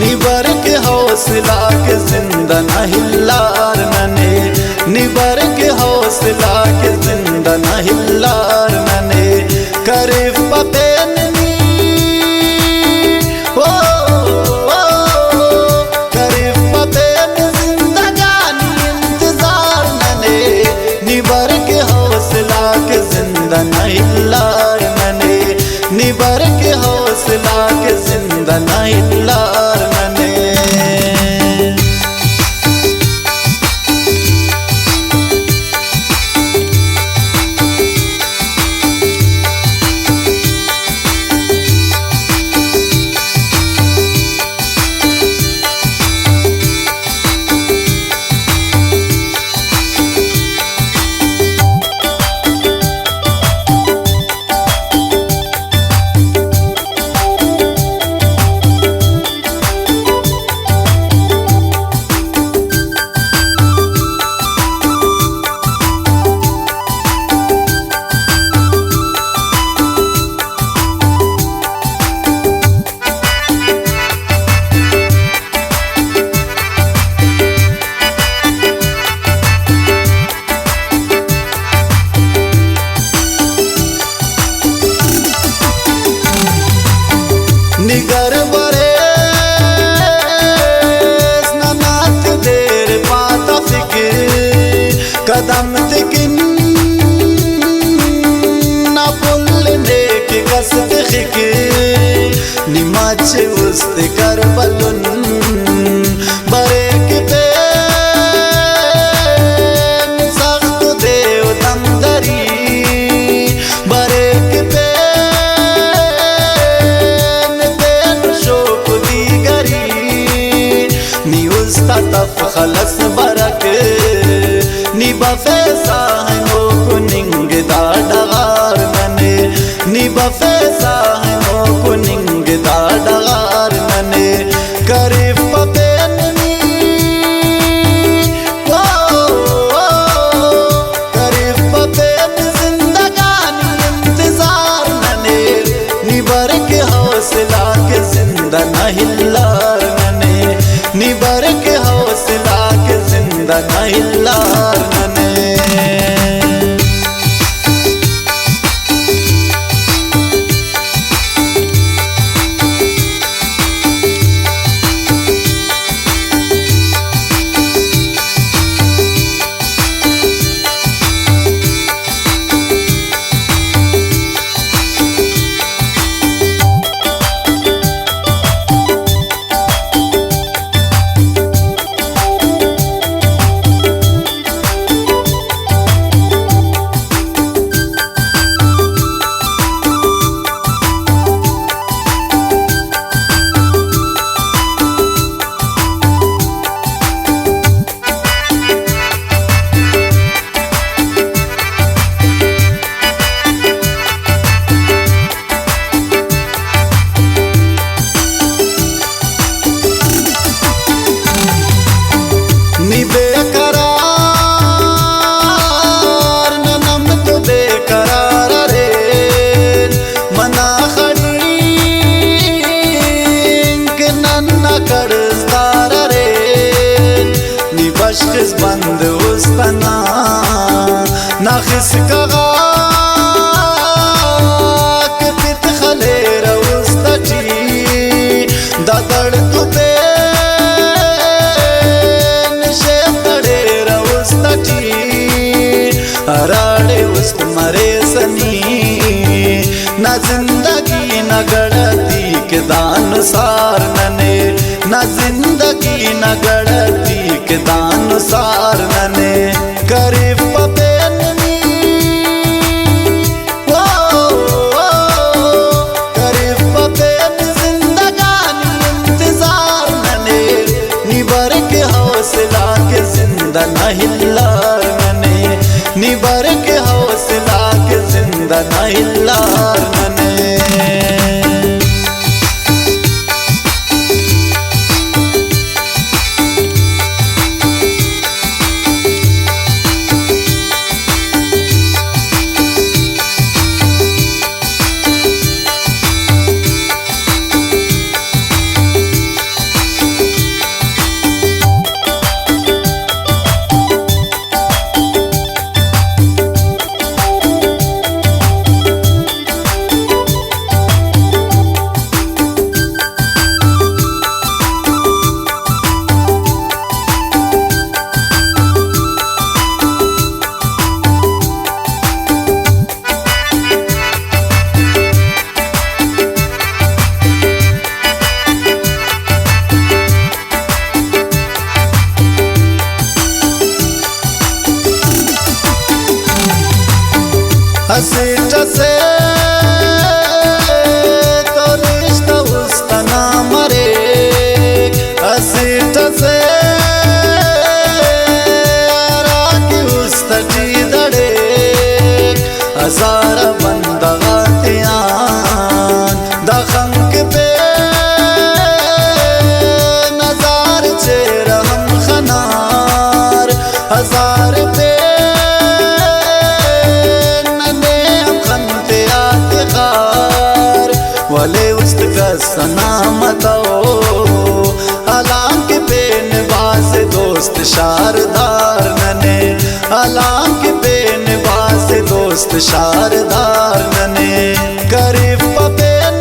निबर के हौसला के जिंदा न हिल्लार नने, निबर के हौसला के जिंदा न हिल्लार नने। करीब पतेन करीब पतेन जिंदगानी इंतजार नने, निबर के हौसला के जिंदा न हिल्लार नने, निबर के हौसला के जिंदा न हिल्लार नने। निगर बरे स्नानात देर पाता फिकिर कदम तिकिन ना पुलने की कसद खिकिर निमाच उस्त कर बलुन बरे के पे सख्त देव दमदरी बरे के पे तफ खलस बरक निबा फैसा है नो कुनिंग दाडगार नने, निबा फैसा है नो कुनिंग दाडगार नने। करीब पतेन करीब पतेन जिंदगानी इंतजार नने, निबर के हौसला के जिंदा न हिल्लार नने, निबर के हौसला के जिंदा न हिल्लार नने। बेकरार ननम तो बेकरार रे मना खड़ींग नन्ना करस्तार रे निबश्किस बंद उस्तना नाखिस कगाक पित खलेर उस्तची दादड़ तुपे अराड़े उस्त मरे सनी न जिंदगी न गड़ती के दान सार नने, न जिंदगी न गड़ती के दान सार नने। करीब पतेन करीब पतेन जिंदगानी इंतजार नने, निबर के हौसला के जिंदा न हिल्लार नने, निबर के हौसला के जिंदा न हिल्लार नने। सलामत अलांक बेन बास दोस्त शारदार नने अलांक बेन बास दोस्त शारदार नने गरीब पपेन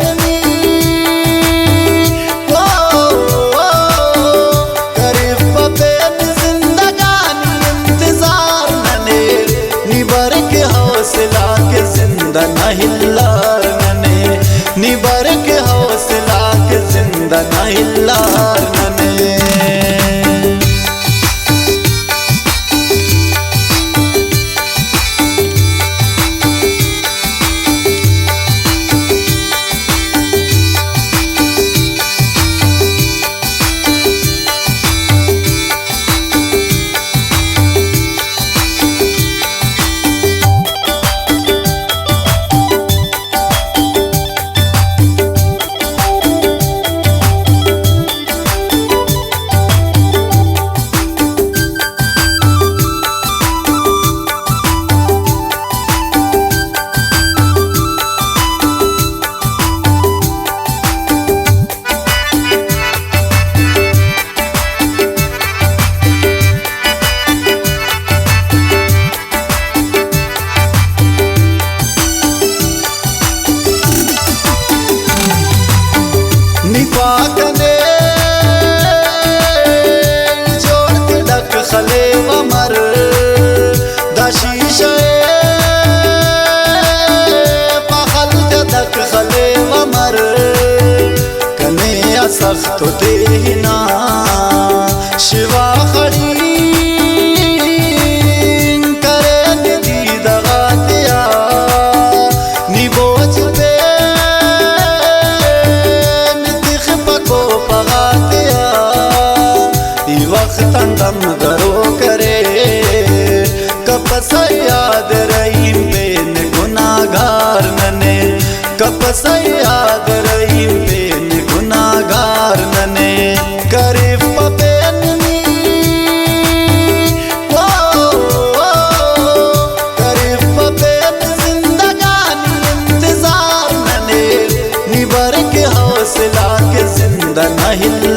गरीब पपेन जिंदगानी इंतजार नने निबर के हौसला के जिंदा नहिल्लार नने निबर के हौसला के जिंदा नहिल्लार नने निपाकने जोड़ के डक खले वमर दशीशे पखल के डक खले वमर कने सख्त देना शिवा खड़ी करे दीद गातिया निबोच पे दम दरो करे कपस याद रहीम बेन गुनागार नने कपस याद रहीम बेन गुनागार नने गरीब पपेन गरीब पपेन जिंदगानी इंतजार नने निबर के हौसला के जिंदा नहिल्लार